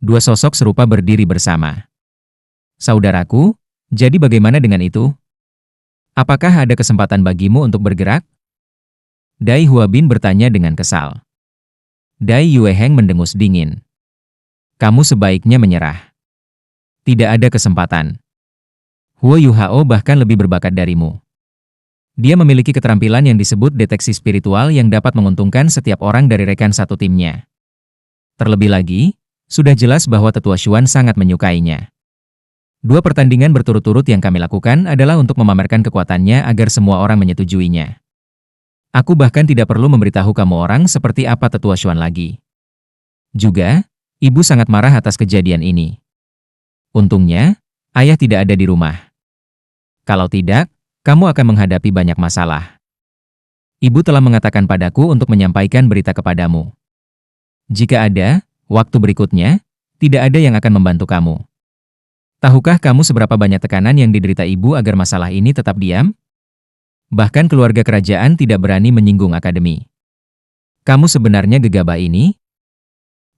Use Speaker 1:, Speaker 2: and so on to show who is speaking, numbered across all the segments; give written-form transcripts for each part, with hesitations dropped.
Speaker 1: Dua sosok serupa berdiri bersama. Saudaraku, jadi bagaimana dengan itu? Apakah ada kesempatan bagimu untuk bergerak? Dai Huabin bertanya dengan kesal. Dai Yueheng mendengus dingin. Kamu sebaiknya menyerah. Tidak ada kesempatan. Huo Yuhao bahkan lebih berbakat darimu. Dia memiliki keterampilan yang disebut deteksi spiritual yang dapat menguntungkan setiap orang dari rekan satu timnya. Terlebih lagi, sudah jelas bahwa Tetua Xuan sangat menyukainya. Dua pertandingan berturut-turut yang kami lakukan adalah untuk memamerkan kekuatannya agar semua orang menyetujuinya. Aku bahkan tidak perlu memberitahu kamu orang seperti apa Tetua Xuan lagi. Juga, ibu sangat marah atas kejadian ini. Untungnya, ayah tidak ada di rumah. Kalau tidak, kamu akan menghadapi banyak masalah. Ibu telah mengatakan padaku untuk menyampaikan berita kepadamu. Jika ada, waktu berikutnya, tidak ada yang akan membantu kamu. Tahukah kamu seberapa banyak tekanan yang diderita ibu agar masalah ini tetap diam? Bahkan keluarga kerajaan tidak berani menyinggung akademi. Kamu sebenarnya gegabah ini?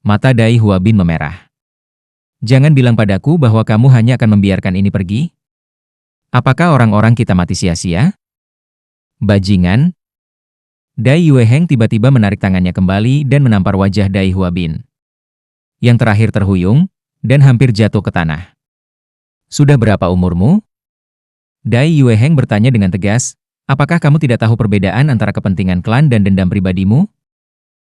Speaker 1: Mata Dai Huabin memerah. Jangan bilang padaku bahwa kamu hanya akan membiarkan ini pergi. Apakah orang-orang kita mati sia-sia? Bajingan. Dai Yueheng tiba-tiba menarik tangannya kembali dan menampar wajah Dai Huabin. Yang terakhir terhuyung, dan hampir jatuh ke tanah. Sudah berapa umurmu? Dai Yueheng bertanya dengan tegas, apakah kamu tidak tahu perbedaan antara kepentingan klan dan dendam pribadimu?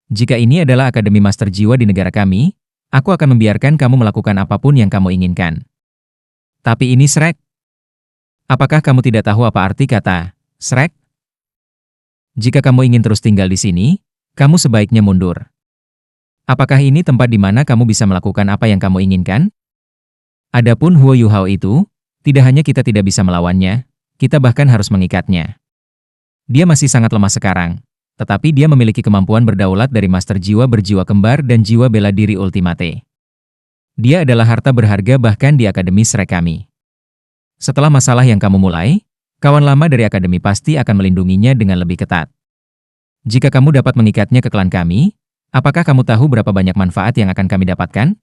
Speaker 1: Jika ini adalah Akademi Master Jiwa di negara kami, aku akan membiarkan kamu melakukan apapun yang kamu inginkan. Tapi ini Shrek. Apakah kamu tidak tahu apa arti kata Shrek? Jika kamu ingin terus tinggal di sini, kamu sebaiknya mundur. Apakah ini tempat di mana kamu bisa melakukan apa yang kamu inginkan? Adapun Huo Yuhao itu, tidak hanya kita tidak bisa melawannya, kita bahkan harus mengikatnya. Dia masih sangat lemah sekarang, tetapi dia memiliki kemampuan berdaulat dari Master Jiwa berjiwa kembar dan jiwa bela diri ultimate. Dia adalah harta berharga bahkan di Akademi Shrek kami. Setelah masalah yang kamu mulai, kawan lama dari Akademi pasti akan melindunginya dengan lebih ketat. Jika kamu dapat mengikatnya ke klan kami, apakah kamu tahu berapa banyak manfaat yang akan kami dapatkan?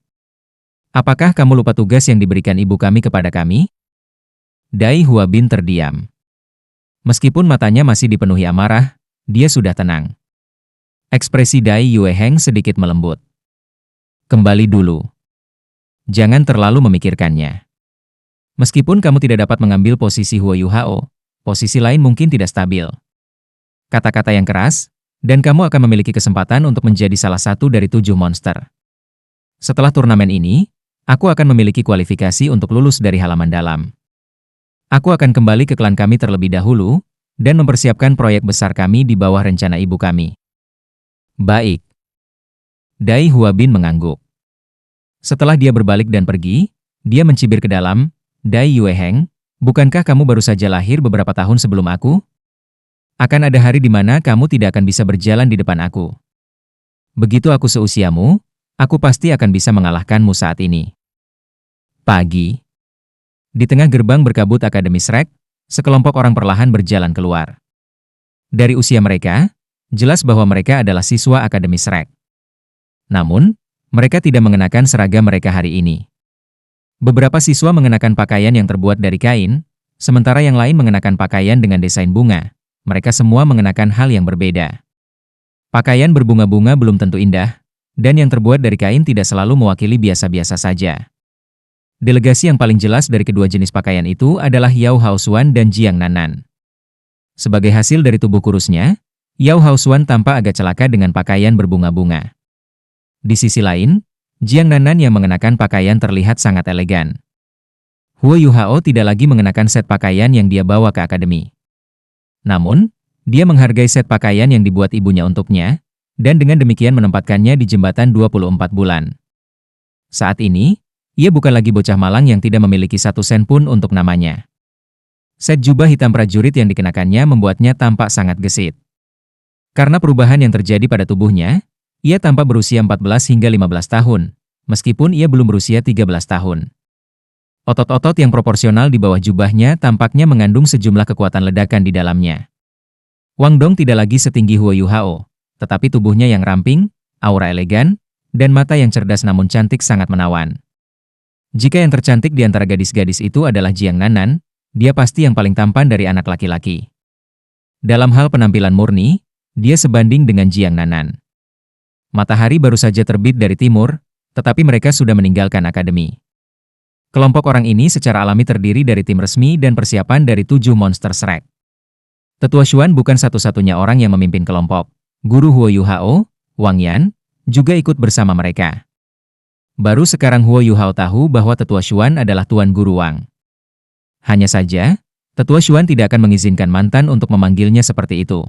Speaker 1: Apakah kamu lupa tugas yang diberikan ibu kami kepada kami? Dai Huabin terdiam. Meskipun matanya masih dipenuhi amarah, dia sudah tenang. Ekspresi Dai Yueheng sedikit melembut. Kembali dulu. Jangan terlalu memikirkannya. Meskipun kamu tidak dapat mengambil posisi Huo Yuhao, posisi lain mungkin tidak stabil. Kata-kata yang keras, dan kamu akan memiliki kesempatan untuk menjadi salah satu dari 7 monster. Setelah turnamen ini, aku akan memiliki kualifikasi untuk lulus dari halaman dalam. Aku akan kembali ke klan kami terlebih dahulu, dan mempersiapkan proyek besar kami di bawah rencana ibu kami. Baik. Dai Huabin mengangguk. Setelah dia berbalik dan pergi, dia mencibir ke dalam, Dai Yueheng, bukankah kamu baru saja lahir beberapa tahun sebelum aku? Akan ada hari di mana kamu tidak akan bisa berjalan di depan aku. Begitu aku seusiamu, aku pasti akan bisa mengalahkanmu saat ini. Pagi. Di tengah gerbang berkabut Akademi Shrek, sekelompok orang perlahan berjalan keluar. Dari usia mereka, jelas bahwa mereka adalah siswa Akademi Shrek. Namun, mereka tidak mengenakan seragam mereka hari ini. Beberapa siswa mengenakan pakaian yang terbuat dari kain, sementara yang lain mengenakan pakaian dengan desain bunga. Mereka semua mengenakan hal yang berbeda. Pakaian berbunga-bunga belum tentu indah, dan yang terbuat dari kain tidak selalu mewakili biasa-biasa saja. Delegasi yang paling jelas dari kedua jenis pakaian itu adalah Yao Haosuan dan Jiang Nanan. Sebagai hasil dari tubuh kurusnya, Yao Haosuan tampak agak celaka dengan pakaian berbunga-bunga. Di sisi lain, Jiang Nanan yang mengenakan pakaian terlihat sangat elegan. Huo Yuhao tidak lagi mengenakan set pakaian yang dia bawa ke akademi. Namun, dia menghargai set pakaian yang dibuat ibunya untuknya, dan dengan demikian menempatkannya di jembatan 24 bulan. Saat ini, ia bukan lagi bocah malang yang tidak memiliki 1 sen pun untuk namanya. Set jubah hitam prajurit yang dikenakannya membuatnya tampak sangat gesit. Karena perubahan yang terjadi pada tubuhnya, ia tampak berusia 14 hingga 15 tahun, meskipun ia belum berusia 13 tahun. Otot-otot yang proporsional di bawah jubahnya tampaknya mengandung sejumlah kekuatan ledakan di dalamnya. Wang Dong tidak lagi setinggi Huo Yuhao, tetapi tubuhnya yang ramping, aura elegan, dan mata yang cerdas namun cantik sangat menawan. Jika yang tercantik di antara gadis-gadis itu adalah Jiang Nanan, dia pasti yang paling tampan dari anak laki-laki. Dalam hal penampilan murni, dia sebanding dengan Jiang Nanan. Matahari baru saja terbit dari timur, tetapi mereka sudah meninggalkan akademi. Kelompok orang ini secara alami terdiri dari tim resmi dan persiapan dari 7 monster Shrek. Tetua Xuan bukan satu-satunya orang yang memimpin kelompok. Guru Huo Yuhao, Wang Yan, juga ikut bersama mereka. Baru sekarang Huo Yuhao tahu bahwa Tetua Xuan adalah Tuan Guru Wang. Hanya saja, Tetua Xuan tidak akan mengizinkan mantan untuk memanggilnya seperti itu.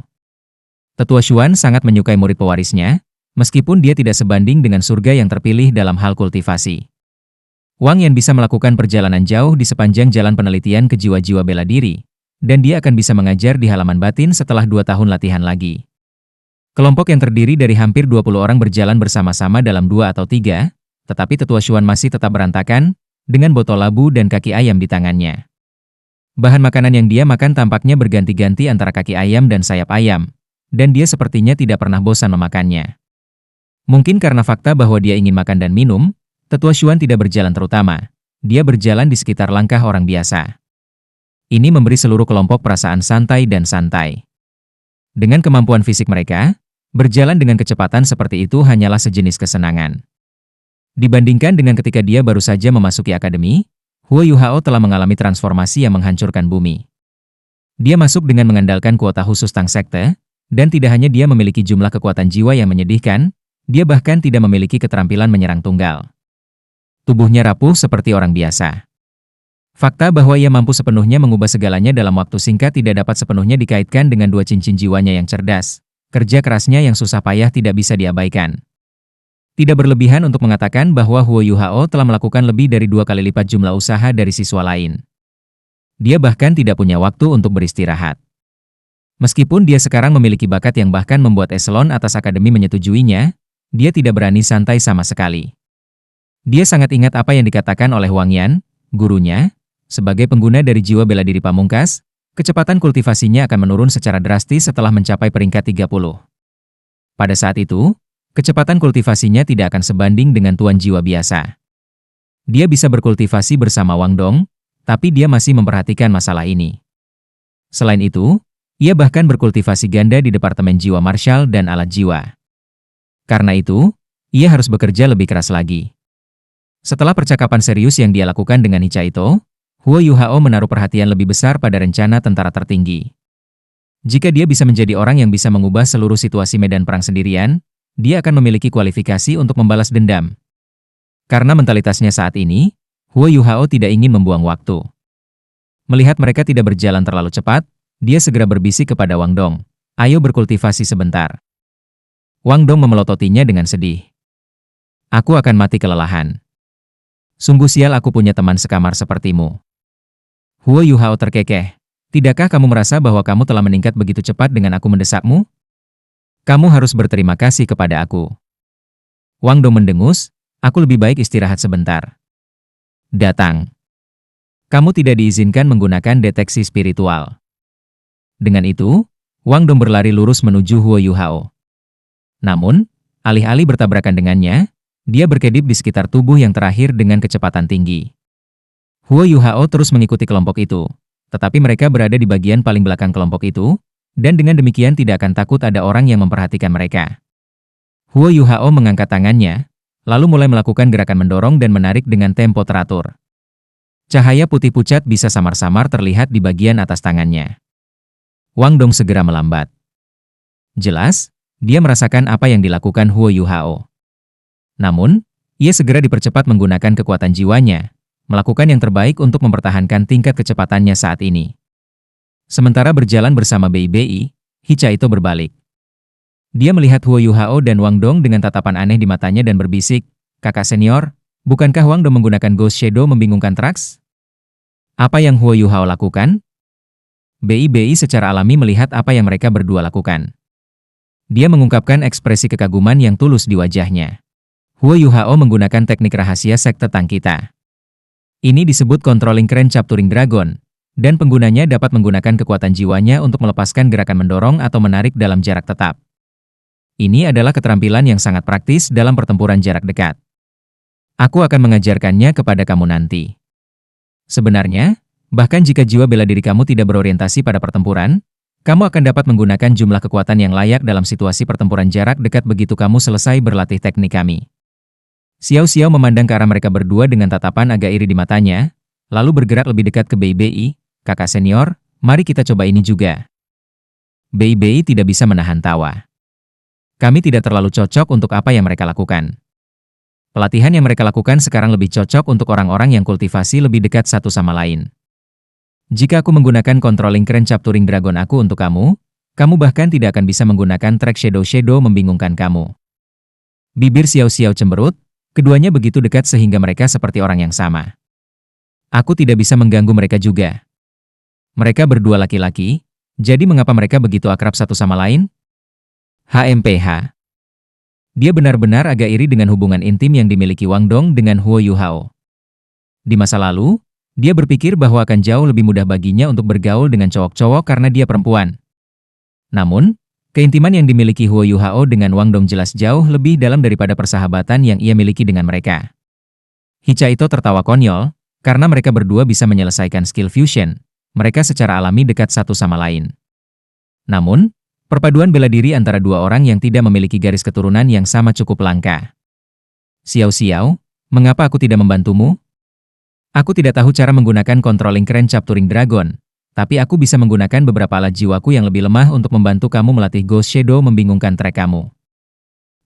Speaker 1: Tetua Xuan sangat menyukai murid pewarisnya, meskipun dia tidak sebanding dengan surga yang terpilih dalam hal kultivasi. Wang Yan bisa melakukan perjalanan jauh di sepanjang jalan penelitian kejiwa-jiwa bela diri, dan dia akan bisa mengajar di halaman batin setelah 2 tahun latihan lagi. Kelompok yang terdiri dari hampir 20 orang berjalan bersama-sama dalam 2 atau 3, tetapi Tetua Xuan masih tetap berantakan, dengan botol labu dan kaki ayam di tangannya. Bahan makanan yang dia makan tampaknya berganti-ganti antara kaki ayam dan sayap ayam, dan dia sepertinya tidak pernah bosan memakannya. Mungkin karena fakta bahwa dia ingin makan dan minum, Tetua Xuan tidak berjalan terutama. Dia berjalan di sekitar langkah orang biasa. Ini memberi seluruh kelompok perasaan santai dan santai. Dengan kemampuan fisik mereka, berjalan dengan kecepatan seperti itu hanyalah sejenis kesenangan. Dibandingkan dengan ketika dia baru saja memasuki akademi, Huo Yuhao telah mengalami transformasi yang menghancurkan bumi. Dia masuk dengan mengandalkan kuota khusus Tang Sekte, dan tidak hanya dia memiliki jumlah kekuatan jiwa yang menyedihkan, dia bahkan tidak memiliki keterampilan menyerang tunggal. Tubuhnya rapuh seperti orang biasa. Fakta bahwa ia mampu sepenuhnya mengubah segalanya dalam waktu singkat tidak dapat sepenuhnya dikaitkan dengan 2 cincin jiwanya yang cerdas. Kerja kerasnya yang susah payah tidak bisa diabaikan. Tidak berlebihan untuk mengatakan bahwa Huo Yuhao telah melakukan lebih dari 2 kali lipat jumlah usaha dari siswa lain. Dia bahkan tidak punya waktu untuk beristirahat. Meskipun dia sekarang memiliki bakat yang bahkan membuat eselon atas akademi menyetujuinya, dia tidak berani santai sama sekali. Dia sangat ingat apa yang dikatakan oleh Wang Yan, gurunya, sebagai pengguna dari jiwa bela diri pamungkas, kecepatan kultivasinya akan menurun secara drastis setelah mencapai peringkat 30. Pada saat itu, kecepatan kultivasinya tidak akan sebanding dengan tuan jiwa biasa. Dia bisa berkultivasi bersama Wang Dong, tapi dia masih memperhatikan masalah ini. Selain itu, ia bahkan berkultivasi ganda di Departemen Jiwa Martial dan Alat Jiwa. Karena itu, ia harus bekerja lebih keras lagi. Setelah percakapan serius yang dia lakukan dengan Hichaito, Huo Yuhao menaruh perhatian lebih besar pada rencana tentara tertinggi. Jika dia bisa menjadi orang yang bisa mengubah seluruh situasi medan perang sendirian, dia akan memiliki kualifikasi untuk membalas dendam. Karena mentalitasnya saat ini, Huo Yuhao tidak ingin membuang waktu. Melihat mereka tidak berjalan terlalu cepat, dia segera berbisik kepada Wang Dong, "Ayo berkultivasi sebentar." Wang Dong memelototinya dengan sedih. "Aku akan mati kelelahan. Sungguh sial aku punya teman sekamar sepertimu." Huo Yuhao terkekeh. "Tidakkah kamu merasa bahwa kamu telah meningkat begitu cepat dengan aku mendesakmu? Kamu harus berterima kasih kepada aku." Wang Dong mendengus, "Aku lebih baik istirahat sebentar." "Datang." "Kamu tidak diizinkan menggunakan deteksi spiritual." Dengan itu, Wang Dong berlari lurus menuju Huo Yuhao. Namun, alih-alih bertabrakan dengannya, dia berkedip di sekitar tubuh yang terakhir dengan kecepatan tinggi. Huo Yuhao terus mengikuti kelompok itu, tetapi mereka berada di bagian paling belakang kelompok itu, dan dengan demikian tidak akan takut ada orang yang memperhatikan mereka. Huo Yuhao mengangkat tangannya, lalu mulai melakukan gerakan mendorong dan menarik dengan tempo teratur. Cahaya putih pucat bisa samar-samar terlihat di bagian atas tangannya. Wang Dong segera melambat. Jelas, dia merasakan apa yang dilakukan Huo Yuhao. Namun, ia segera dipercepat menggunakan kekuatan jiwanya, melakukan yang terbaik untuk mempertahankan tingkat kecepatannya saat ini. Sementara berjalan bersama Bei, Hichaito berbalik. Dia melihat Huo Yuhao dan Wang Dong dengan tatapan aneh di matanya dan berbisik, "Kakak senior, bukankah Wang Dong menggunakan Ghost Shadow membingungkan Trax?" Apa yang Huo Yuhao lakukan? Bei secara alami melihat apa yang mereka berdua lakukan. Dia mengungkapkan ekspresi kekaguman yang tulus di wajahnya. Huo Yuhao menggunakan teknik rahasia sekte Tang kita. Ini disebut Controlling Crane Capturing Dragon, dan penggunanya dapat menggunakan kekuatan jiwanya untuk melepaskan gerakan mendorong atau menarik dalam jarak tetap. Ini adalah keterampilan yang sangat praktis dalam pertempuran jarak dekat. Aku akan mengajarkannya kepada kamu nanti. Sebenarnya, bahkan jika jiwa bela diri kamu tidak berorientasi pada pertempuran, kamu akan dapat menggunakan jumlah kekuatan yang layak dalam situasi pertempuran jarak dekat begitu kamu selesai berlatih teknik kami. Xiao Xiao memandang ke arah mereka berdua dengan tatapan agak iri di matanya, lalu bergerak lebih dekat ke Bei Bei. Kakak senior, mari kita coba ini juga. Bei Bei tidak bisa menahan tawa. Kami tidak terlalu cocok untuk apa yang mereka lakukan. Pelatihan yang mereka lakukan sekarang lebih cocok untuk orang-orang yang kultivasi lebih dekat satu sama lain. Jika aku menggunakan controlling Crane Capturing Dragon aku untuk kamu, kamu bahkan tidak akan bisa menggunakan track Shadow membingungkan kamu. Bibir Xiao Xiao cemberut, keduanya begitu dekat sehingga mereka seperti orang yang sama. Aku tidak bisa mengganggu mereka juga. Mereka berdua laki-laki, jadi mengapa mereka begitu akrab satu sama lain? HMPH. Dia benar-benar agak iri dengan hubungan intim yang dimiliki Wang Dong dengan Huo Yuhao. Di masa lalu, dia berpikir bahwa akan jauh lebih mudah baginya untuk bergaul dengan cowok-cowok karena dia perempuan. Namun, keintiman yang dimiliki Huo Yuhao dengan Wang Dong jelas jauh lebih dalam daripada persahabatan yang ia miliki dengan mereka. Hicha itu tertawa konyol, karena mereka berdua bisa menyelesaikan skill fusion. Mereka secara alami dekat satu sama lain. Namun, perpaduan bela diri antara dua orang yang tidak memiliki garis keturunan yang sama cukup langka. Xiao Xiao, mengapa aku tidak membantumu? Aku tidak tahu cara menggunakan controlling Crane Capturing Dragon, tapi aku bisa menggunakan beberapa alat jiwaku yang lebih lemah untuk membantu kamu melatih Ghost Shadow membingungkan track kamu.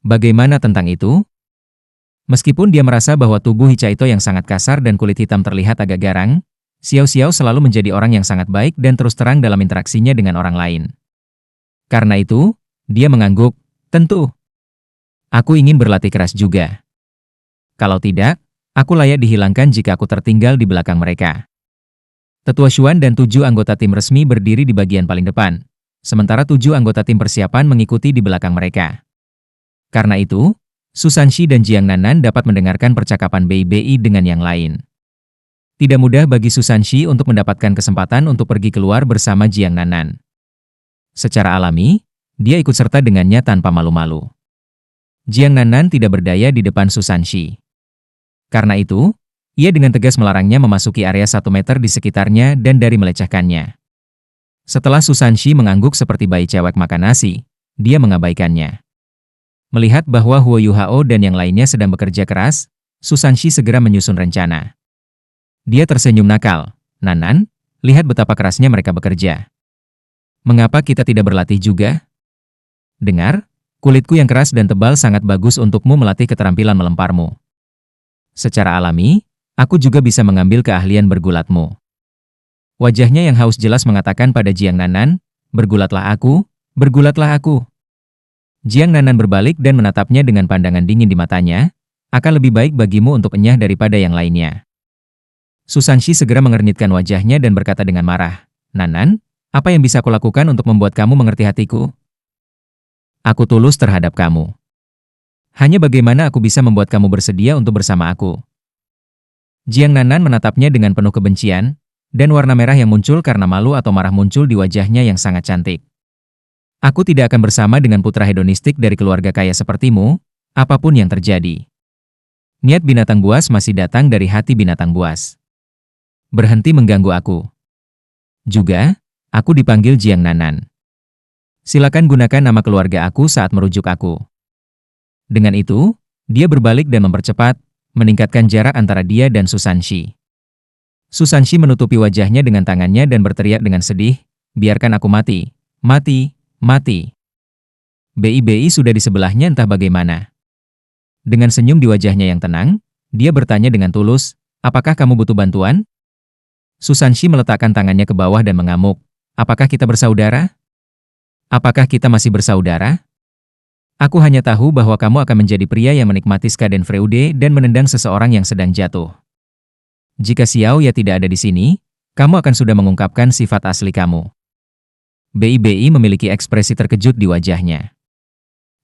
Speaker 1: Bagaimana tentang itu? Meskipun dia merasa bahwa tubuh Hichaito yang sangat kasar dan kulit hitam terlihat agak garang, Xiao Xiao selalu menjadi orang yang sangat baik dan terus terang dalam interaksinya dengan orang lain. Karena itu, dia mengangguk, tentu. Aku ingin berlatih keras juga. Kalau tidak, aku layak dihilangkan jika aku tertinggal di belakang mereka. Tetua Xuan dan 7 anggota tim resmi berdiri di bagian paling depan, sementara 7 anggota tim persiapan mengikuti di belakang mereka. Karena itu, Su Sanxi dan Jiang Nanan dapat mendengarkan percakapan Bei Bei dengan yang lain. Tidak mudah bagi Su Sanxi untuk mendapatkan kesempatan untuk pergi keluar bersama Jiang Nanan. Secara alami, dia ikut serta dengannya tanpa malu-malu. Jiang Nanan tidak berdaya di depan Su Sanxi. Karena itu, ia dengan tegas melarangnya memasuki area 1 meter di sekitarnya dan dari melecehkannya. Setelah Su Sanxi mengangguk seperti bayi cewek makan nasi, dia mengabaikannya. Melihat bahwa Huo Yuhao dan yang lainnya sedang bekerja keras, Su Sanxi segera menyusun rencana. Dia tersenyum nakal. Nanan, lihat betapa kerasnya mereka bekerja. Mengapa kita tidak berlatih juga? Dengar, kulitku yang keras dan tebal sangat bagus untukmu melatih keterampilan melemparmu. Secara alami, aku juga bisa mengambil keahlian bergulatmu. Wajahnya yang haus jelas mengatakan pada Jiang Nanan, bergulatlah aku, bergulatlah aku. Jiang Nanan berbalik dan menatapnya dengan pandangan dingin di matanya, akan lebih baik bagimu untuk enyah daripada yang lainnya. Su Sanxi segera mengernyitkan wajahnya dan berkata dengan marah, Nanan, apa yang bisa aku lakukan untuk membuat kamu mengerti hatiku? Aku tulus terhadap kamu. Hanya bagaimana aku bisa membuat kamu bersedia untuk bersama aku? Jiang Nanan menatapnya dengan penuh kebencian, dan warna merah yang muncul karena malu atau marah muncul di wajahnya yang sangat cantik. Aku tidak akan bersama dengan putra hedonistik dari keluarga kaya sepertimu, apapun yang terjadi. Niat binatang buas masih datang dari hati binatang buas. Berhenti mengganggu aku. Juga, aku dipanggil Jiang Nanan. Silakan gunakan nama keluarga aku saat merujuk aku. Dengan itu, dia berbalik dan mempercepat, meningkatkan jarak antara dia dan Su Sanxi. Su Sanxi menutupi wajahnya dengan tangannya dan berteriak dengan sedih, biarkan aku mati, mati, mati. Bei Bei sudah di sebelahnya entah bagaimana. Dengan senyum di wajahnya yang tenang, dia bertanya dengan tulus, apakah kamu butuh bantuan? Su Sanxi meletakkan tangannya ke bawah dan mengamuk. Apakah kita bersaudara? Apakah kita masih bersaudara? Aku hanya tahu bahwa kamu akan menjadi pria yang menikmati Schadenfreude dan menendang seseorang yang sedang jatuh. Jika Xiao Ya tidak ada di sini, kamu akan sudah mengungkapkan sifat asli kamu. Bei Bei memiliki ekspresi terkejut di wajahnya.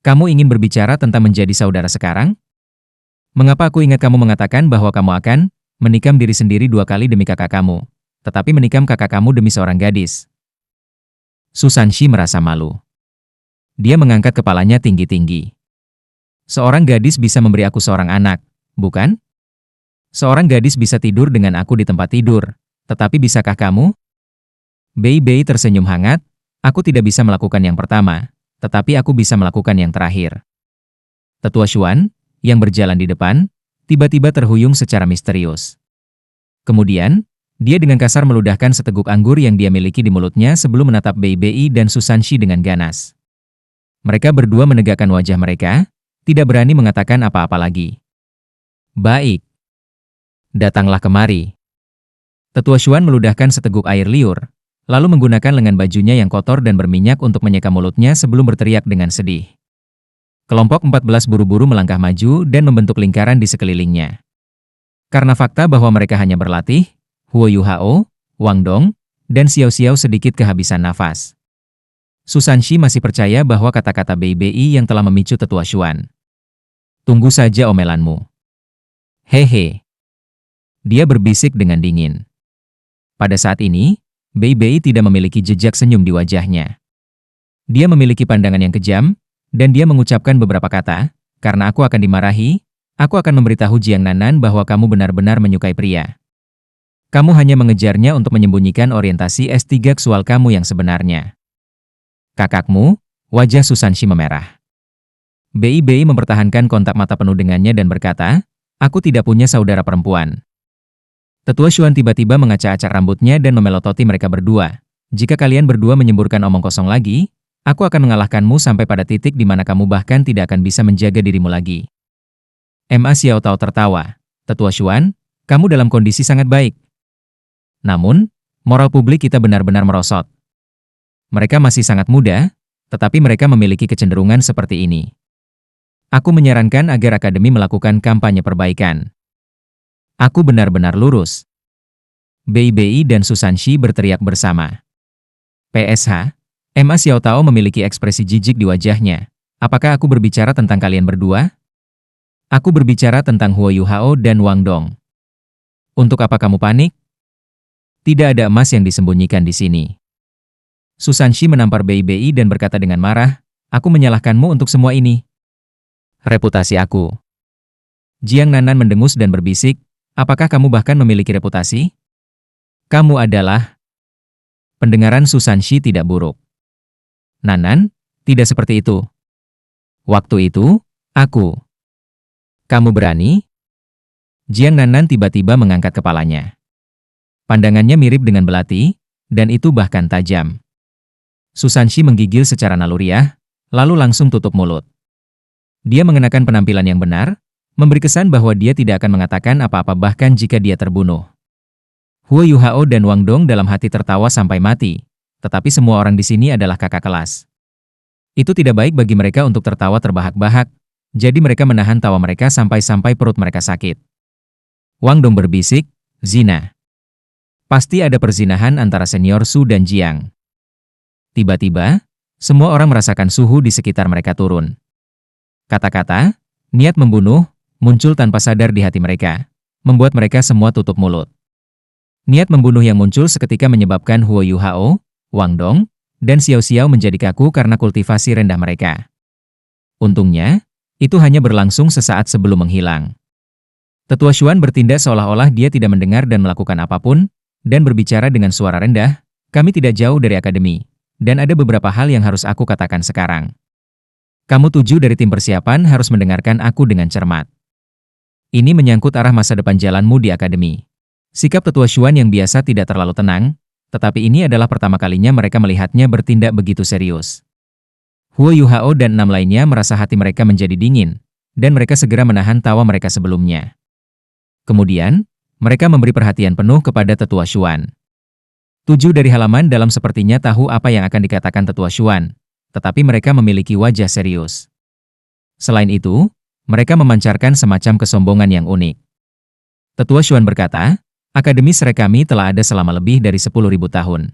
Speaker 1: Kamu ingin berbicara tentang menjadi saudara sekarang? Mengapa aku ingat kamu mengatakan bahwa kamu akan menikam diri sendiri 2 kali demi kakak kamu, tetapi menikam kakak kamu demi seorang gadis? Su Sanxi merasa malu. Dia mengangkat kepalanya tinggi-tinggi. Seorang gadis bisa memberi aku seorang anak, bukan? Seorang gadis bisa tidur dengan aku di tempat tidur, tetapi bisakah kamu? Bei Bei tersenyum hangat, aku tidak bisa melakukan yang pertama, tetapi aku bisa melakukan yang terakhir. Tetua Xuan, yang berjalan di depan, tiba-tiba terhuyung secara misterius. Kemudian, dia dengan kasar meludahkan seteguk anggur yang dia miliki di mulutnya sebelum menatap Bei Bei dan Susanshi dengan ganas. Mereka berdua menegakkan wajah mereka, tidak berani mengatakan apa-apa lagi. Baik. Datanglah kemari. Tetua Xuan meludahkan seteguk air liur, lalu menggunakan lengan bajunya yang kotor dan berminyak untuk menyeka mulutnya sebelum berteriak dengan sedih. Kelompok 14 buru-buru melangkah maju dan membentuk lingkaran di sekelilingnya. Karena fakta bahwa mereka hanya berlatih, Huo Yuhao, Wang Dong, dan Xiao Xiao sedikit kehabisan nafas. Susanshi masih percaya bahwa kata-kata Bei Bei yang telah memicu Tetua Xuan. Tunggu saja omelanmu. Hehe. Dia berbisik dengan dingin. Pada saat ini, Bei Bei tidak memiliki jejak senyum di wajahnya. Dia memiliki pandangan yang kejam, dan dia mengucapkan beberapa kata, karena aku akan dimarahi, aku akan memberitahu Jiang Nanan bahwa kamu benar-benar menyukai pria. Kamu hanya mengejarnya untuk menyembunyikan orientasi S3 seksual kamu yang sebenarnya. Kakakmu, wajah Susanshi memerah. Bei Bei mempertahankan kontak mata penuh dengannya dan berkata, aku tidak punya saudara perempuan. Tetua Xuan tiba-tiba mengacak-acak rambutnya dan memelototi mereka berdua. Jika kalian berdua menyemburkan omong kosong lagi, aku akan mengalahkanmu sampai pada titik di mana kamu bahkan tidak akan bisa menjaga dirimu lagi. Ma Xiao Tao tertawa. Tetua Xuan, kamu dalam kondisi sangat baik. Namun, moral publik kita benar-benar merosot. Mereka masih sangat muda, tetapi mereka memiliki kecenderungan seperti ini. Aku menyarankan agar akademi melakukan kampanye perbaikan. Aku benar-benar lurus. Bei Bei dan Susanshi berteriak bersama. PSH, Ma Xiao Tao memiliki ekspresi jijik di wajahnya. Apakah aku berbicara tentang kalian berdua? Aku berbicara tentang Huo Yuhao dan Wang Dong. Untuk apa kamu panik? Tidak ada emas yang disembunyikan di sini. Susanshi menampar Bei Bei dan berkata dengan marah, aku menyalahkanmu untuk semua ini. Reputasi aku. Jiang Nanan mendengus dan berbisik, apakah kamu bahkan memiliki reputasi? Kamu adalah... Pendengaran Susanshi tidak buruk. Nanan, tidak seperti itu. Waktu itu, aku. Kamu berani? Jiang Nanan tiba-tiba mengangkat kepalanya. Pandangannya mirip dengan belati, dan itu bahkan tajam. Susanshi menggigil secara naluriah, lalu langsung tutup mulut. Dia mengenakan penampilan yang benar, memberi kesan bahwa dia tidak akan mengatakan apa-apa bahkan jika dia terbunuh. Huo Yuhao dan Wang Dong dalam hati tertawa sampai mati, tetapi semua orang di sini adalah kakak kelas. Itu tidak baik bagi mereka untuk tertawa terbahak-bahak, jadi mereka menahan tawa mereka sampai-sampai perut mereka sakit. Wang Dong berbisik, zina. Pasti ada perzinahan antara senior Su dan Jiang. Tiba-tiba, semua orang merasakan suhu di sekitar mereka turun. Kata-kata, niat membunuh, muncul tanpa sadar di hati mereka, membuat mereka semua tutup mulut. Niat membunuh yang muncul seketika menyebabkan Huo Yuhao, Wang Dong, dan Xiao Xiao menjadi kaku karena kultivasi rendah mereka. Untungnya, itu hanya berlangsung sesaat sebelum menghilang. Tetua Xuan bertindak seolah-olah dia tidak mendengar dan melakukan apapun, dan berbicara dengan suara rendah, kami tidak jauh dari akademi. Dan ada beberapa hal yang harus aku katakan sekarang. Kamu 7 dari tim persiapan harus mendengarkan aku dengan cermat. Ini menyangkut arah masa depan jalanmu di akademi. Sikap Tetua Xuan yang biasa tidak terlalu tenang, tetapi ini adalah pertama kalinya mereka melihatnya bertindak begitu serius. Huo Yuhao dan 6 lainnya merasa hati mereka menjadi dingin, dan mereka segera menahan tawa mereka sebelumnya. Kemudian, mereka memberi perhatian penuh kepada Tetua Xuan. 7 dari halaman dalam sepertinya tahu apa yang akan dikatakan Tetua Xuan, tetapi mereka memiliki wajah serius. Selain itu, mereka memancarkan semacam kesombongan yang unik. Tetua Xuan berkata, Akademi Serai kami telah ada selama lebih dari 10.000 tahun.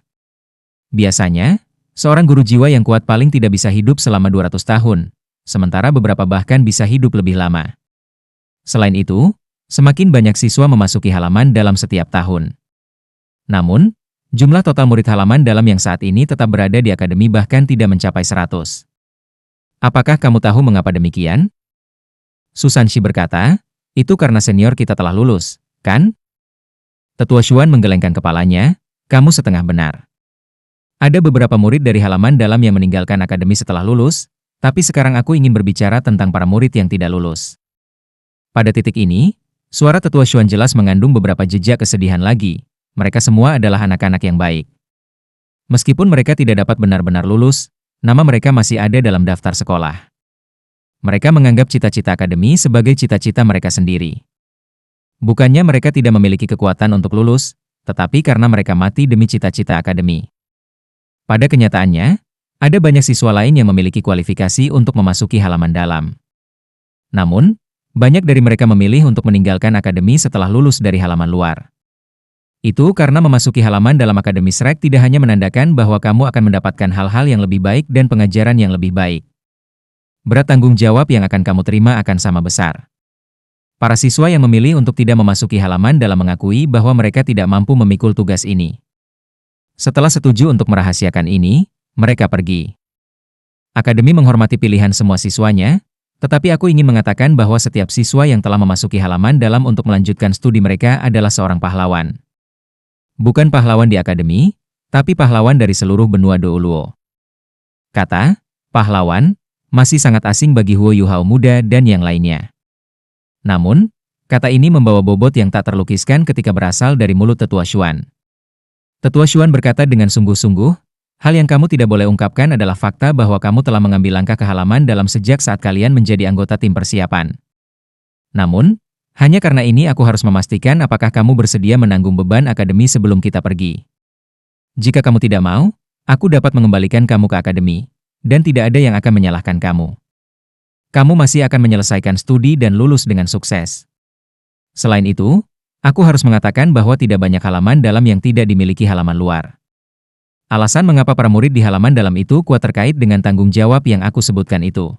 Speaker 1: Biasanya, seorang guru jiwa yang kuat paling tidak bisa hidup selama 200 tahun, sementara beberapa bahkan bisa hidup lebih lama. Selain itu, semakin banyak siswa memasuki halaman dalam setiap tahun. Namun, jumlah total murid halaman dalam yang saat ini tetap berada di akademi bahkan tidak mencapai 100. Apakah kamu tahu mengapa demikian? Susanshi berkata, itu karena senior kita telah lulus, kan? Tetua Xuan menggelengkan kepalanya, kamu setengah benar. Ada beberapa murid dari halaman dalam yang meninggalkan akademi setelah lulus, tapi sekarang aku ingin berbicara tentang para murid yang tidak lulus. Pada titik ini, suara Tetua Xuan jelas mengandung beberapa jejak kesedihan lagi. Mereka semua adalah anak-anak yang baik. Meskipun mereka tidak dapat benar-benar lulus, nama mereka masih ada dalam daftar sekolah. Mereka menganggap cita-cita akademi sebagai cita-cita mereka sendiri. Bukannya mereka tidak memiliki kekuatan untuk lulus, tetapi karena mereka mati demi cita-cita akademi. Pada kenyataannya, ada banyak siswa lain yang memiliki kualifikasi untuk memasuki halaman dalam. Namun, banyak dari mereka memilih untuk meninggalkan akademi setelah lulus dari halaman luar. Itu karena memasuki halaman dalam akademi SREK tidak hanya menandakan bahwa kamu akan mendapatkan hal-hal yang lebih baik dan pengajaran yang lebih baik. Berat tanggung jawab yang akan kamu terima akan sama besar. Para siswa yang memilih untuk tidak memasuki halaman dalam mengakui bahwa mereka tidak mampu memikul tugas ini. Setelah setuju untuk merahasiakan ini, mereka pergi. Akademi menghormati pilihan semua siswanya, tetapi aku ingin mengatakan bahwa setiap siswa yang telah memasuki halaman dalam untuk melanjutkan studi mereka adalah seorang pahlawan. Bukan pahlawan di akademi, tapi pahlawan dari seluruh benua Douluo. Kata pahlawan masih sangat asing bagi Huo Yuhao muda dan yang lainnya. Namun, kata ini membawa bobot yang tak terlukiskan ketika berasal dari mulut Tetua Xuan. Tetua Xuan berkata dengan sungguh-sungguh, hal yang kamu tidak boleh ungkapkan adalah fakta bahwa kamu telah mengambil langkah ke halaman dalam sejak saat kalian menjadi anggota tim persiapan. Namun, hanya karena ini aku harus memastikan apakah kamu bersedia menanggung beban akademi sebelum kita pergi. Jika kamu tidak mau, aku dapat mengembalikan kamu ke akademi. Dan tidak ada yang akan menyalahkan kamu. Kamu masih akan menyelesaikan studi dan lulus dengan sukses. Selain itu, aku harus mengatakan bahwa tidak banyak halaman dalam yang tidak dimiliki halaman luar. Alasan mengapa para murid di halaman dalam itu kuat terkait dengan tanggung jawab yang aku sebutkan itu.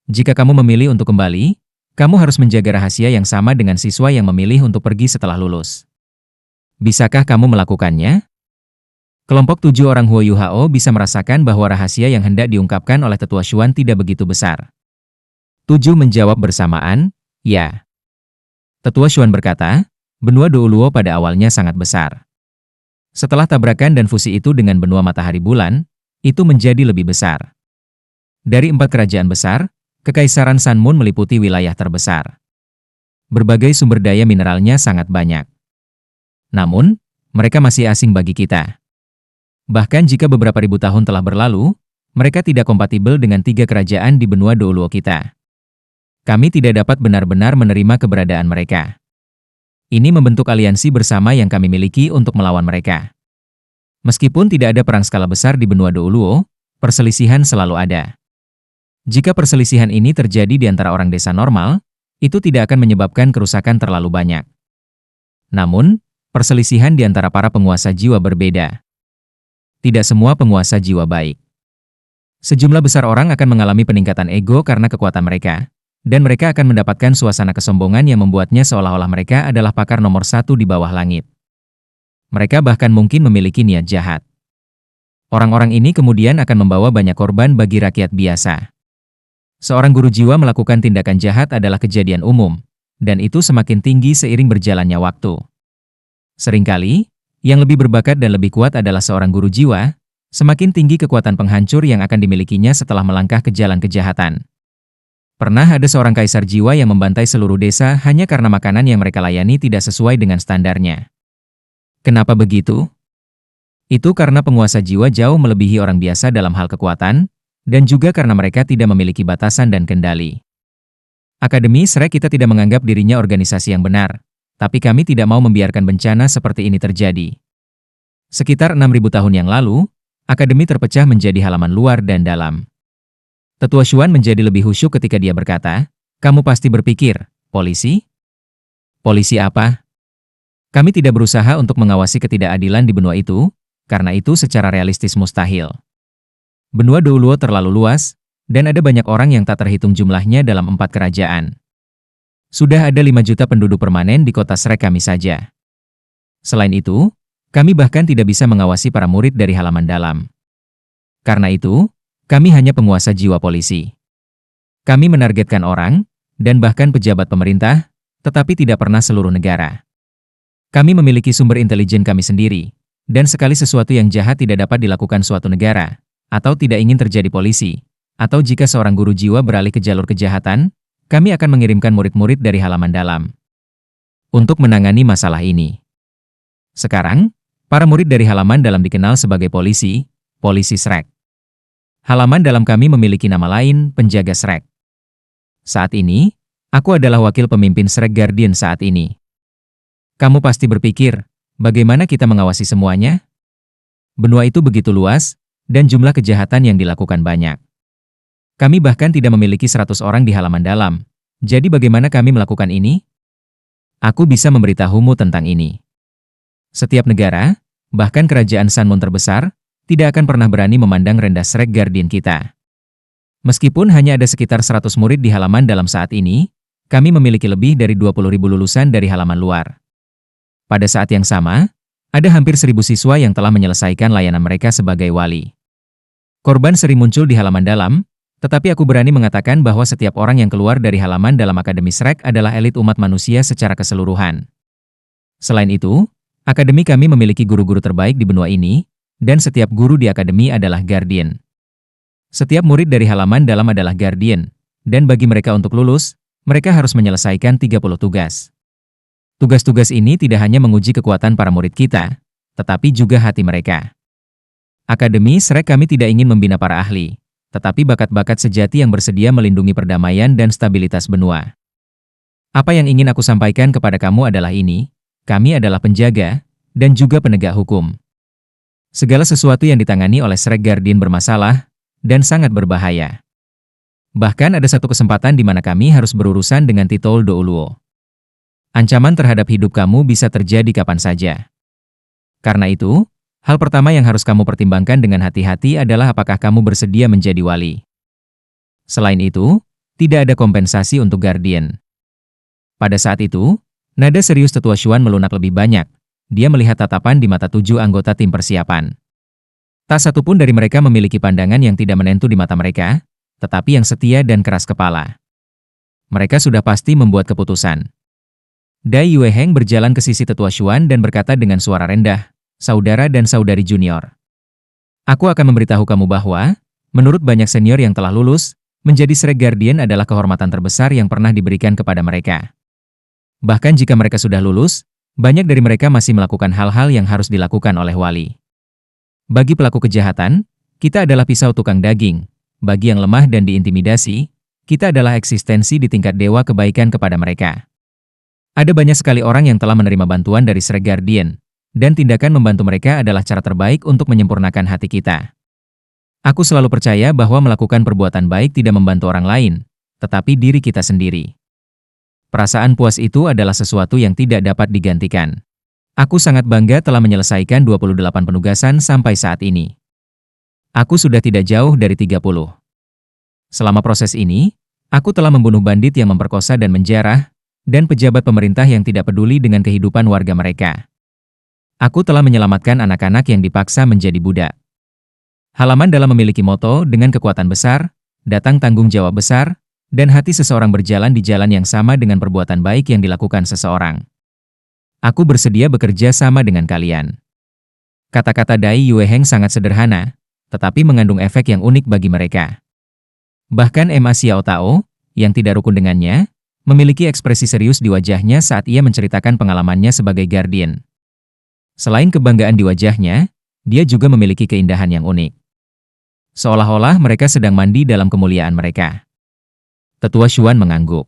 Speaker 1: Jika kamu memilih untuk kembali, kamu harus menjaga rahasia yang sama dengan siswa yang memilih untuk pergi setelah lulus. Bisakah kamu melakukannya? Kelompok 7 orang Huo Yuhao bisa merasakan bahwa rahasia yang hendak diungkapkan oleh Tetua Xuan tidak begitu besar. 7 menjawab bersamaan, ya. Tetua Xuan berkata, benua Douluo pada awalnya sangat besar. Setelah tabrakan dan fusi itu dengan benua matahari bulan, itu menjadi lebih besar. Dari 4 kerajaan besar, Kekaisaran Sanmun meliputi wilayah terbesar. Berbagai sumber daya mineralnya sangat banyak. Namun, mereka masih asing bagi kita. Bahkan jika beberapa ribu tahun telah berlalu, mereka tidak kompatibel dengan 3 kerajaan di benua Douluo kita. Kami tidak dapat benar-benar menerima keberadaan mereka. Ini membentuk aliansi bersama yang kami miliki untuk melawan mereka. Meskipun tidak ada perang skala besar di benua Douluo, perselisihan selalu ada. Jika perselisihan ini terjadi di antara orang desa normal, itu tidak akan menyebabkan kerusakan terlalu banyak. Namun, perselisihan di antara para penguasa jiwa berbeda. Tidak semua penguasa jiwa baik. Sejumlah besar orang akan mengalami peningkatan ego karena kekuatan mereka, dan mereka akan mendapatkan suasana kesombongan yang membuatnya seolah-olah mereka adalah pakar nomor 1 di bawah langit. Mereka bahkan mungkin memiliki niat jahat. Orang-orang ini kemudian akan membawa banyak korban bagi rakyat biasa. Seorang guru jiwa melakukan tindakan jahat adalah kejadian umum, dan itu semakin tinggi seiring berjalannya waktu. Seringkali, yang lebih berbakat dan lebih kuat adalah seorang guru jiwa, semakin tinggi kekuatan penghancur yang akan dimilikinya setelah melangkah ke jalan kejahatan. Pernah ada seorang kaisar jiwa yang membantai seluruh desa hanya karena makanan yang mereka layani tidak sesuai dengan standarnya. Kenapa begitu? Itu karena penguasa jiwa jauh melebihi orang biasa dalam hal kekuatan, dan juga karena mereka tidak memiliki batasan dan kendali. Akademi SREK kita tidak menganggap dirinya organisasi yang benar, tapi kami tidak mau membiarkan bencana seperti ini terjadi. Sekitar 6.000 tahun yang lalu, akademi terpecah menjadi halaman luar dan dalam. Tetua Xuan menjadi lebih khusyuk ketika dia berkata, kamu pasti berpikir, polisi? Polisi apa? Kami tidak berusaha untuk mengawasi ketidakadilan di benua itu, karena itu secara realistis mustahil. Benua Douluo terlalu luas, dan ada banyak orang yang tak terhitung jumlahnya dalam 4 kerajaan. Sudah ada 5 juta penduduk permanen di kota SREK kami saja. Selain itu, kami bahkan tidak bisa mengawasi para murid dari halaman dalam. Karena itu, Kami hanya penguasa jiwa polisi. Kami menargetkan orang, dan bahkan pejabat pemerintah, tetapi tidak pernah seluruh negara. Kami memiliki sumber intelijen kami sendiri, dan sekali sesuatu yang jahat tidak dapat dilakukan suatu negara, atau tidak ingin terjadi polisi, atau jika seorang guru jiwa beralih ke jalur kejahatan, kami akan mengirimkan murid-murid dari halaman dalam untuk menangani masalah ini. Sekarang, para murid dari halaman dalam dikenal sebagai polisi Shrek. Halaman dalam kami memiliki nama lain, penjaga Shrek. Saat ini, aku adalah wakil pemimpin Shrek Guardian saat ini. Kamu pasti berpikir, bagaimana kita mengawasi semuanya? Benua itu begitu luas, dan jumlah kejahatan yang dilakukan banyak. Kami bahkan tidak memiliki 100 orang di halaman dalam. Jadi bagaimana kami melakukan ini? Aku bisa memberitahumu tentang ini. Setiap negara, bahkan kerajaan Sun Moon terbesar, tidak akan pernah berani memandang rendah Shrek Guardian kita. Meskipun hanya ada sekitar 100 murid di halaman dalam saat ini, kami memiliki lebih dari 20.000 lulusan dari halaman luar. Pada saat yang sama, ada hampir 1.000 siswa yang telah menyelesaikan layanan mereka sebagai wali. Korban sering muncul di halaman dalam, tetapi aku berani mengatakan bahwa setiap orang yang keluar dari halaman dalam Akademi Shrek adalah elit umat manusia secara keseluruhan. Selain itu, akademi kami memiliki guru-guru terbaik di benua ini, dan setiap guru di akademi adalah Guardian. Setiap murid dari halaman dalam adalah Guardian, dan bagi mereka untuk lulus, mereka harus menyelesaikan 30 tugas. Tugas-tugas ini tidak hanya menguji kekuatan para murid kita, tetapi juga hati mereka. Akademi Shrek kami tidak ingin membina para ahli, tetapi bakat-bakat sejati yang bersedia melindungi perdamaian dan stabilitas benua. Apa yang ingin aku sampaikan kepada kamu adalah ini, kami adalah penjaga, dan juga penegak hukum. Segala sesuatu yang ditangani oleh Shrek Guardian bermasalah, dan sangat berbahaya. Bahkan ada satu kesempatan di mana kami harus berurusan dengan Titol Douluo. Ancaman terhadap hidup kamu bisa terjadi kapan saja. Karena itu, hal pertama yang harus kamu pertimbangkan dengan hati-hati adalah apakah kamu bersedia menjadi wali. Selain itu, tidak ada kompensasi untuk Guardian. Pada saat itu, nada serius Tetua Xuan melunak lebih banyak. Dia melihat tatapan di mata 7 anggota tim persiapan. Tak satu pun dari mereka memiliki pandangan yang tidak menentu di mata mereka, tetapi yang setia dan keras kepala. Mereka sudah pasti membuat keputusan. Dai Yueheng berjalan ke sisi Tetua Xuan dan berkata dengan suara rendah, "Saudara dan saudari junior. Aku akan memberitahu kamu bahwa, menurut banyak senior yang telah lulus, menjadi Shrek Guardian adalah kehormatan terbesar yang pernah diberikan kepada mereka. Bahkan jika mereka sudah lulus, banyak dari mereka masih melakukan hal-hal yang harus dilakukan oleh wali. Bagi pelaku kejahatan, kita adalah pisau tukang daging. Bagi yang lemah dan diintimidasi, kita adalah eksistensi di tingkat dewa kebaikan kepada mereka. Ada banyak sekali orang yang telah menerima bantuan dari Shrek Guardian, dan tindakan membantu mereka adalah cara terbaik untuk menyempurnakan hati kita. Aku selalu percaya bahwa melakukan perbuatan baik tidak membantu orang lain, tetapi diri kita sendiri. Perasaan puas itu adalah sesuatu yang tidak dapat digantikan. Aku sangat bangga telah menyelesaikan 28 penugasan sampai saat ini. Aku sudah tidak jauh dari 30. Selama proses ini, aku telah membunuh bandit yang memperkosa dan menjarah, dan pejabat pemerintah yang tidak peduli dengan kehidupan warga mereka. Aku telah menyelamatkan anak-anak yang dipaksa menjadi budak. Halaman dalam memiliki moto dengan kekuatan besar, datang tanggung jawab besar, dan hati seseorang berjalan di jalan yang sama dengan perbuatan baik yang dilakukan seseorang. Aku bersedia bekerja sama dengan kalian. Kata-kata Dai Yueheng sangat sederhana, tetapi mengandung efek yang unik bagi mereka. Bahkan Ma Xiao Tao, yang tidak rukun dengannya, memiliki ekspresi serius di wajahnya saat ia menceritakan pengalamannya sebagai Guardian. Selain kebanggaan di wajahnya, dia juga memiliki keindahan yang unik. Seolah-olah mereka sedang mandi dalam kemuliaan mereka. Tetua Xuan mengangguk.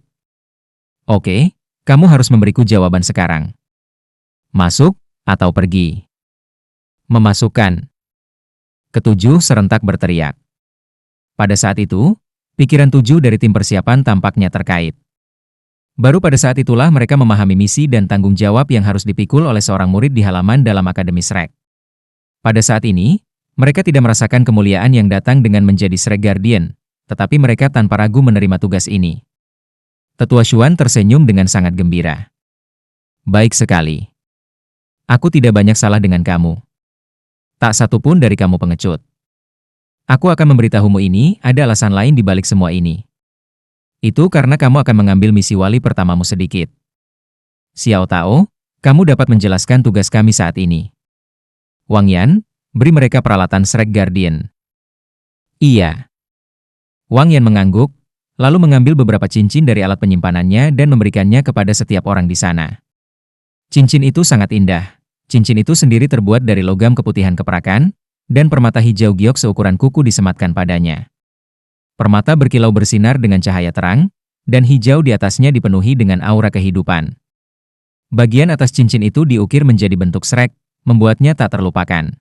Speaker 1: Oke, kamu harus memberiku jawaban sekarang. Masuk, atau pergi? Memasukkan. Ketujuh serentak berteriak. Pada saat itu, pikiran 7 dari tim persiapan tampaknya terkait. Baru pada saat itulah mereka memahami misi dan tanggung jawab yang harus dipikul oleh seorang murid di halaman dalam Akademi Shrek. Pada saat ini, mereka tidak merasakan kemuliaan yang datang dengan menjadi Shrek Guardian, tetapi mereka tanpa ragu menerima tugas ini. Tetua Xuan tersenyum dengan sangat gembira. Baik sekali. Aku tidak banyak salah dengan kamu. Tak satu pun dari kamu pengecut. Aku akan memberitahumu ini, ada alasan lain di balik semua ini. Itu karena kamu akan mengambil misi wali pertamamu sedikit. Xiao Tao, kamu dapat menjelaskan tugas kami saat ini. Wang Yan, beri mereka peralatan Shrek Guardian. Iya. Wang Yan mengangguk, lalu mengambil beberapa cincin dari alat penyimpanannya dan memberikannya kepada setiap orang di sana. Cincin itu sangat indah. Cincin itu sendiri terbuat dari logam keputihan keperakan, dan permata hijau giok seukuran kuku disematkan padanya. Permata berkilau bersinar dengan cahaya terang, dan hijau di atasnya dipenuhi dengan aura kehidupan. Bagian atas cincin itu diukir menjadi bentuk Shrek, membuatnya tak terlupakan.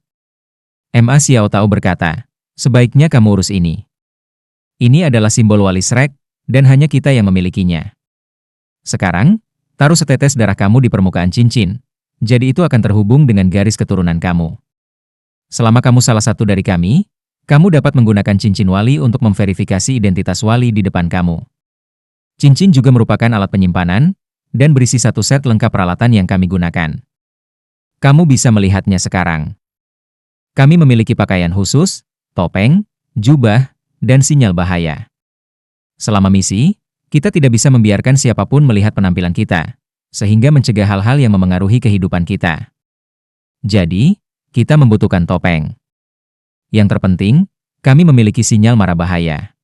Speaker 1: Ma Xiao Tao berkata, sebaiknya kamu urus ini. Ini adalah simbol wali Shrek, dan hanya kita yang memilikinya. Sekarang, taruh setetes darah kamu di permukaan cincin, jadi itu akan terhubung dengan garis keturunan kamu. Selama kamu salah satu dari kami, kamu dapat menggunakan cincin wali untuk memverifikasi identitas wali di depan kamu. Cincin juga merupakan alat penyimpanan, dan berisi satu set lengkap peralatan yang kami gunakan. Kamu bisa melihatnya sekarang. Kami memiliki pakaian khusus, topeng, jubah, dan sinyal bahaya. Selama misi, kita tidak bisa membiarkan siapapun melihat penampilan kita, sehingga mencegah hal-hal yang memengaruhi kehidupan kita. Jadi, kita membutuhkan topeng. Yang terpenting, kami memiliki sinyal mara bahaya.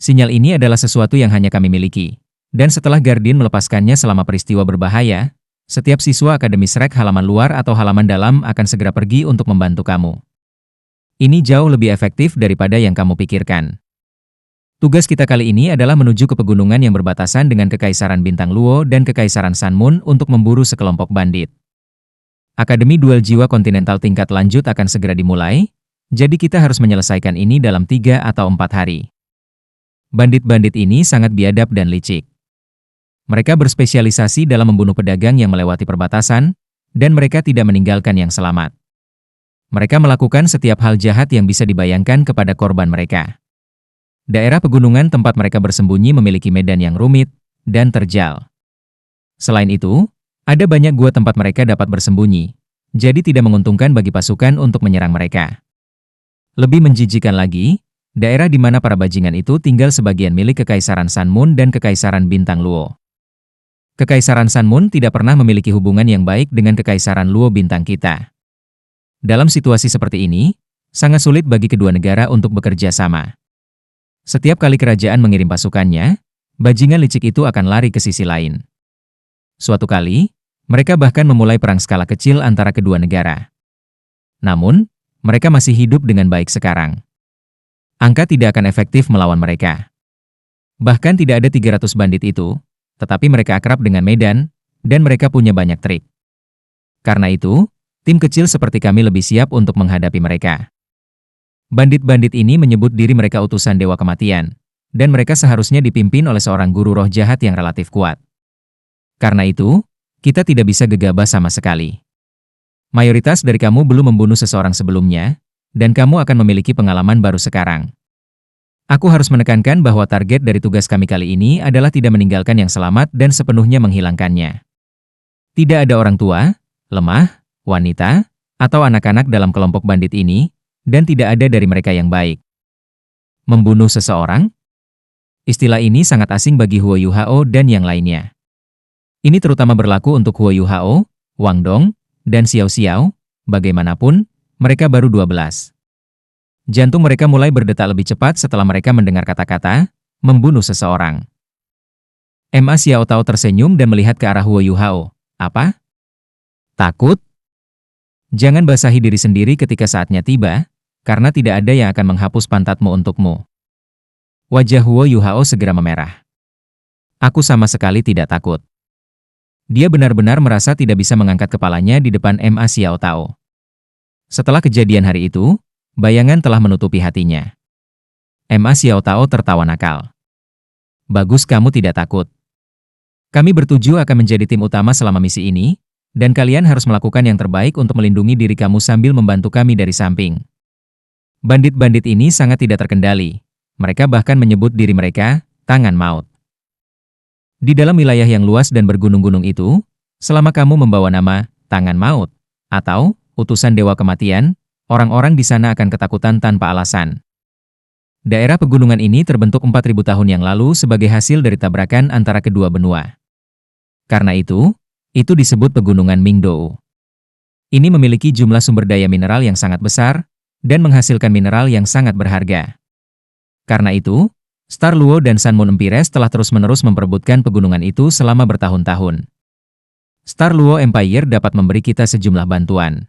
Speaker 1: Sinyal ini adalah sesuatu yang hanya kami miliki. Dan setelah Guardian melepaskannya selama peristiwa berbahaya, setiap siswa Akademi Shrek halaman luar atau halaman dalam akan segera pergi untuk membantu kamu. Ini jauh lebih efektif daripada yang kamu pikirkan. Tugas kita kali ini adalah menuju ke pegunungan yang berbatasan dengan Kekaisaran Bintang Luo dan Kekaisaran Sun Moon untuk memburu sekelompok bandit. Akademi Duel Jiwa Kontinental tingkat lanjut akan segera dimulai, jadi kita harus menyelesaikan ini dalam 3 atau 4 hari. Bandit-bandit ini sangat biadab dan licik. Mereka berspesialisasi dalam membunuh pedagang yang melewati perbatasan, dan mereka tidak meninggalkan yang selamat. Mereka melakukan setiap hal jahat yang bisa dibayangkan kepada korban mereka. Daerah pegunungan tempat mereka bersembunyi memiliki medan yang rumit dan terjal. Selain itu, ada banyak gua tempat mereka dapat bersembunyi, jadi tidak menguntungkan bagi pasukan untuk menyerang mereka. Lebih menjijikan lagi, daerah di mana para bajingan itu tinggal sebagian milik Kekaisaran Sun Moon dan Kekaisaran Bintang Luo. Kekaisaran Sun Moon tidak pernah memiliki hubungan yang baik dengan Kekaisaran Luo Bintang kita. Dalam situasi seperti ini, sangat sulit bagi kedua negara untuk bekerja sama. Setiap kali kerajaan mengirim pasukannya, bajingan licik itu akan lari ke sisi lain. Suatu kali, mereka bahkan memulai perang skala kecil antara kedua negara. Namun, mereka masih hidup dengan baik sekarang. Angka tidak akan efektif melawan mereka. Bahkan tidak ada 300 bandit itu, tetapi mereka akrab dengan medan, dan mereka punya banyak trik. Karena itu, tim kecil seperti kami lebih siap untuk menghadapi mereka. Bandit-bandit ini menyebut diri mereka utusan Dewa Kematian, dan mereka seharusnya dipimpin oleh seorang guru roh jahat yang relatif kuat. Karena itu, kita tidak bisa gegabah sama sekali. Mayoritas dari kamu belum membunuh seseorang sebelumnya, dan kamu akan memiliki pengalaman baru sekarang. Aku harus menekankan bahwa target dari tugas kami kali ini adalah tidak meninggalkan yang selamat dan sepenuhnya menghilangkannya. Tidak ada orang tua, lemah, wanita, atau anak-anak dalam kelompok bandit ini, dan tidak ada dari mereka yang baik. Membunuh seseorang? Istilah ini sangat asing bagi Huo Yuhao dan yang lainnya. Ini terutama berlaku untuk Huo Yuhao, Wang Dong, dan Xiao Xiao, bagaimanapun, mereka baru 12. Jantung mereka mulai berdetak lebih cepat setelah mereka mendengar kata-kata, membunuh seseorang. Ma Xiao Tao tersenyum dan melihat ke arah Huo Yuhao. Apa? Takut? Jangan basahi diri sendiri ketika saatnya tiba, karena tidak ada yang akan menghapus pantatmu untukmu. Wajah Huo Yuhao segera memerah. Aku sama sekali tidak takut. Dia benar-benar merasa tidak bisa mengangkat kepalanya di depan Ma Xiao Tao. Setelah kejadian hari itu, bayangan telah menutupi hatinya. Ma Xiao Tao tertawa nakal. Bagus kamu tidak takut. Kami bertujuh akan menjadi tim utama selama misi ini, dan kalian harus melakukan yang terbaik untuk melindungi diri kamu sambil membantu kami dari samping. Bandit-bandit ini sangat tidak terkendali. Mereka bahkan menyebut diri mereka, tangan maut. Di dalam wilayah yang luas dan bergunung-gunung itu, selama kamu membawa nama, tangan maut, atau utusan Dewa Kematian, orang-orang di sana akan ketakutan tanpa alasan, Daerah pegunungan ini terbentuk 4.000 tahun yang lalu sebagai hasil dari tabrakan antara kedua benua. Karena itu disebut pegunungan Mingdou. Ini memiliki jumlah sumber daya mineral yang sangat besar dan menghasilkan mineral yang sangat berharga. Karena itu, Star Luo dan Sun Moon Empires telah terus-menerus memperebutkan pegunungan itu selama bertahun-tahun. Star Luo Empire dapat memberi kita sejumlah bantuan.